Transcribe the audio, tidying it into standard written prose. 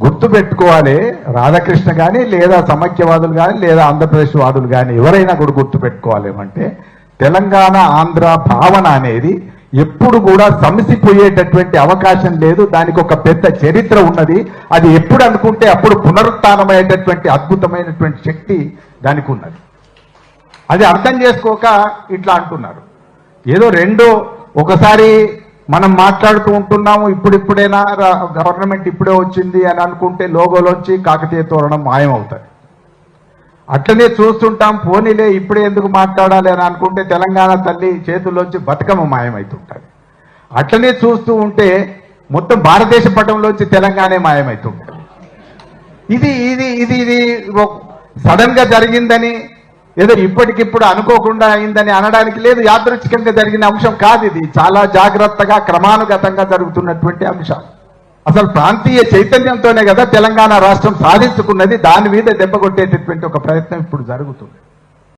గుర్తుపెట్టుకోవాలి. రాధాకృష్ణ కానీ లేదా సమైక్యవాదులు కానీ లేదా ఆంధ్రప్రదేశ్ వాదులు కానీ ఎవరైనా కూడా గుర్తుపెట్టుకోవాలి ఏమంటే తెలంగాణ ఆంధ్ర భావన అనేది ఎప్పుడు కూడా సమసిపోయేటటువంటి అవకాశం లేదు. దానికి ఒక పెద్ద చరిత్ర ఉన్నది. అది ఎప్పుడు అనుకుంటే అప్పుడు పునరుత్థానమయ్యేటటువంటి అద్భుతమైనటువంటి శక్తి దానికి ఉన్నది. అది అర్థం చేసుకోక ఇట్లా అంటున్నారు. ఏదో రెండో ఒకసారి మనం మాట్లాడుతూ ఉంటున్నాము, ఇప్పుడిప్పుడైనా గవర్నమెంట్ ఇప్పుడే వచ్చింది అని అనుకుంటే లోగోలోంచి కాకతీయ తోరణం మాయమవుతుంది. అట్లనే చూస్తుంటాం, పోనీలే ఇప్పుడే ఎందుకు మాట్లాడాలి అని అనుకుంటే తెలంగాణ తల్లి చేతుల్లోంచి బతుకమ్మ మాయమవుతుంటుంది. అట్లనే చూస్తూ ఉంటే మొత్తం భారతదేశ పటంలోంచి తెలంగాణ మాయమవుతుంటుంది. ఇది ఇది ఇది ఇది సడన్ గా జరిగిందని ఏదో ఇప్పటికిప్పుడు అనుకోకుండా అయిందని అనడానికి లేదు. యాదృచ్ఛికంగా జరిగిన అంశం కాదు. ఇది చాలా జాగ్రత్తగా క్రమానుగతంగా జరుగుతున్నటువంటి అంశం. అసలు ప్రాంతీయ చైతన్యంతోనే కదా తెలంగాణ రాష్ట్రం సాధించుకున్నది. దాని మీద దెబ్బ కొట్టేటటువంటి ఒక ప్రయత్నం ఇప్పుడు జరుగుతుంది.